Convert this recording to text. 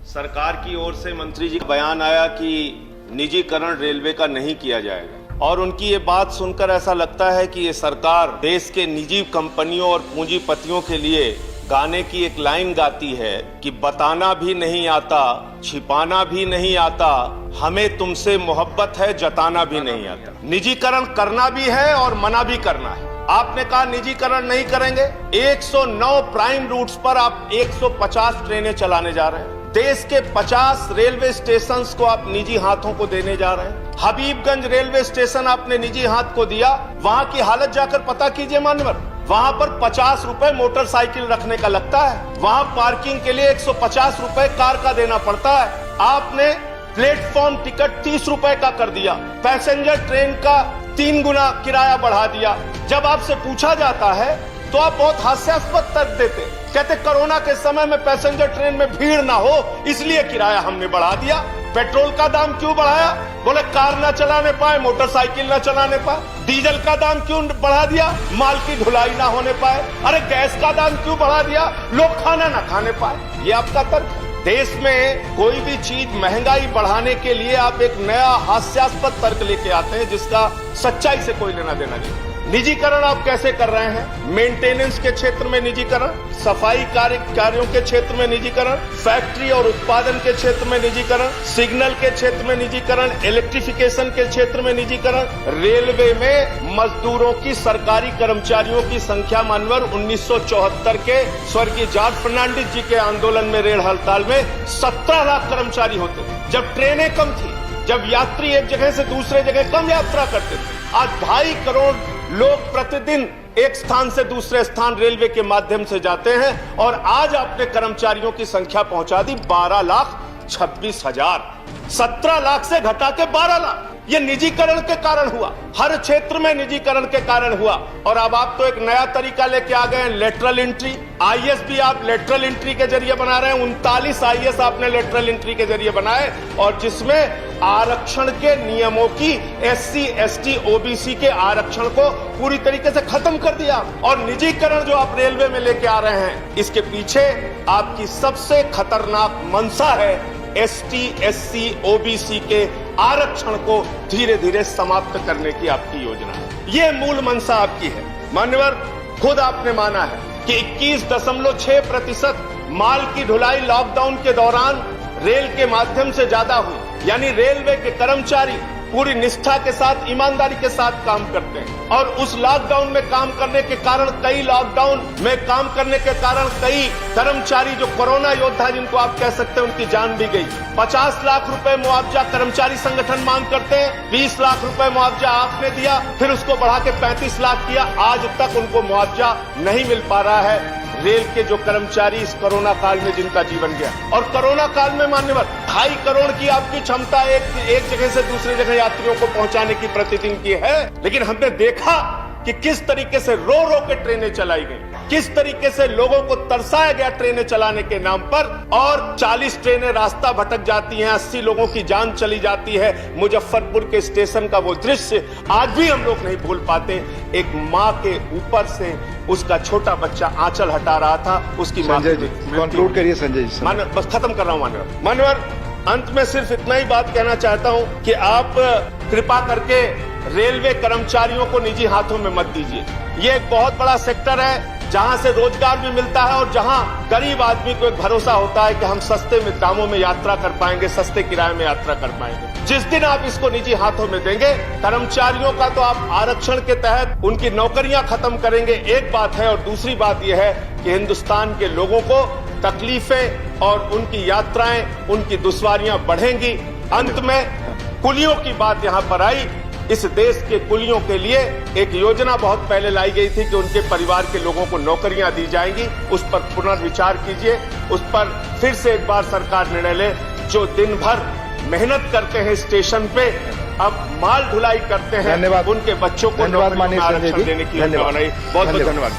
सरकार की ओर से मंत्री जी का बयान आया कि निजीकरण रेलवे का नहीं किया जाएगा और उनकी ये बात सुनकर ऐसा लगता है कि ये सरकार देश के निजी कंपनियों और पूंजीपतियों के लिए गाने की एक लाइन गाती है कि बताना भी नहीं आता, छिपाना भी नहीं आता, हमें तुमसे मोहब्बत है, जताना भी नहीं आता। निजीकरण करना भी है और मना भी करना है। आपने कहा निजीकरण नहीं करेंगे। 109 प्राइम रूट्स पर आप 150 ट्रेनें चलाने जा रहे हैं। देश के 50 रेलवे स्टेशन को आप निजी हाथों को देने जा रहे हैं। हबीबगंज रेलवे स्टेशन आपने निजी हाथ को दिया। वहां की हालत जाकर पता कीजिए मानवर, वहां पर 50 रुपए मोटरसाइकिल रखने का लगता है। वहां पार्किंग के लिए 150 रुपए कार का देना पड़ता है। आपने प्लेटफॉर्म टिकट 30 रुपए का कर दिया। पैसेंजर ट्रेन का 3 गुना किराया बढ़ा दिया। जब आपसे पूछा जाता है तो आप बहुत हास्यास्पद तर्क देते, कहते कोरोना के समय में पैसेंजर ट्रेन में भीड़ ना हो इसलिए किराया हमने बढ़ा दिया। पेट्रोल का दाम क्यों बढ़ाया? बोले कार ना चलाने पाए, मोटरसाइकिल ना चलाने पाए। डीजल का दाम क्यों बढ़ा दिया? माल की ढुलाई ना होने पाए। अरे गैस का दाम क्यों बढ़ा दिया? लोग खाना ना खाने पाए। ये आपका तर्क है। देश में कोई भी चीज महंगाई बढ़ाने के लिए आप एक नया हास्यास्पद तर्क लेके आते हैं जिसका सच्चाई से कोई लेना देना नहीं। निजीकरण आप कैसे कर रहे हैं? मेंटेनेंस के क्षेत्र में निजीकरण, सफाई कार्यों के क्षेत्र में निजीकरण, फैक्ट्री और उत्पादन के क्षेत्र में निजीकरण, सिग्नल के क्षेत्र में निजीकरण, इलेक्ट्रिफिकेशन के क्षेत्र में निजीकरण। रेलवे में मजदूरों की, सरकारी कर्मचारियों की संख्या मानवर 1974 के स्वर्गीय जॉर्ज फर्नांडिस जी के आंदोलन में रेल हड़ताल में 17 लाख कर्मचारी होते थे। जब ट्रेनें कम थी, जब यात्री एक जगह से दूसरे जगह कम यात्रा करते थे। आज 2.5 करोड़ लोग प्रतिदिन एक स्थान से दूसरे स्थान रेलवे के माध्यम से जाते हैं और आज आपने कर्मचारियों की संख्या पहुंचा दी 12,26,000। 17 लाख से घटा के 12 लाख। ये निजीकरण के कारण हुआ, हर क्षेत्र में निजीकरण के कारण हुआ। और अब आप तो एक नया तरीका लेके आ गए हैं, लेटरल एंट्री। आईएएस भी आप लेटरल एंट्री के जरिए बना रहे हैं। 39 आईएएस आपने लेटरल एंट्री के जरिए बनाए और जिसमें आरक्षण के नियमों की, SC, ST, OBC के आरक्षण को पूरी तरीके से खत्म कर दिया। और निजीकरण जो आप रेलवे में लेके आ रहे हैं, इसके पीछे आपकी सबसे खतरनाक मंशा है ST, SC, OBC के आरक्षण को धीरे धीरे समाप्त करने की आपकी योजना है। ये मूल मंशा आपकी है। मान्यवर, खुद आपने माना है कि 21.6% माल की ढुलाई लॉकडाउन के दौरान रेल के माध्यम से ज्यादा हुई। यानी रेलवे के कर्मचारी पूरी निष्ठा के साथ, ईमानदारी के साथ काम करते हैं और उस लॉकडाउन में काम करने के कारण, कई लॉकडाउन में काम करने के कारण कई कर्मचारी जो कोरोना योद्धा जिनको आप कह सकते हैं, उनकी जान भी गई। 50 लाख रुपए मुआवजा कर्मचारी संगठन मांग करते हैं। 20 लाख रुपए मुआवजा आपने दिया, फिर उसको बढ़ा के 35 लाख किया। आज तक उनको मुआवजा नहीं मिल पा रहा है। रेल के जो कर्मचारी इस कोरोना काल में जिनका जीवन गया, और कोरोना काल में मान्यवर 2.5 करोड़ की आपकी क्षमता एक जगह से दूसरी जगह यात्रियों को पहुंचाने की प्रतिदिन की है। लेकिन हमने देखा कि किस तरीके से रो रो के ट्रेनें चलाई गई, किस तरीके से लोगों को तरसाया गया ट्रेनें चलाने के नाम पर। और 40 ट्रेनें रास्ता भटक जाती हैं, 80 लोगों की जान चली जाती है। मुजफ्फरपुर के स्टेशन का वो दृश्य आज भी हम लोग नहीं भूल पाते। एक माँ के ऊपर से उसका छोटा बच्चा आंचल हटा रहा था, उसकी मां। कंक्लूड करिए संजय जी। मानव, बस खत्म कर रहा हूं मानवर। अंत में सिर्फ इतना ही बात कहना चाहता हूं कि आप कृपा करके रेलवे कर्मचारियों को निजी हाथों में मत दीजिए। ये एक बहुत बड़ा सेक्टर है जहां से रोजगार भी मिलता है और जहां गरीब आदमी को एक भरोसा होता है कि हम सस्ते में दामों में यात्रा कर पाएंगे, सस्ते किराए में यात्रा कर पाएंगे। जिस दिन आप इसको निजी हाथों में देंगे, कर्मचारियों का तो आप आरक्षण के तहत उनकी नौकरियां खत्म करेंगे, एक बात है। और दूसरी बात यह है कि हिंदुस्तान के लोगों को तकलीफें और उनकी यात्राएं, उनकी दुश्वारियां बढ़ेंगी। अंत में कुलियों की बात यहां पर आई। इस देश के कुलियों के लिए एक योजना बहुत पहले लाई गई थी कि उनके परिवार के लोगों को नौकरियां दी जाएंगी। उस पर पुनर्विचार कीजिए, उस पर फिर से एक बार सरकार निर्णय ले। जो दिन भर मेहनत करते हैं स्टेशन पे, अब माल ढुलाई करते हैं, उनके बच्चों को नौकरियों में आरक्षण देने की योजना बनाई। बहुत बहुत धन्यवाद।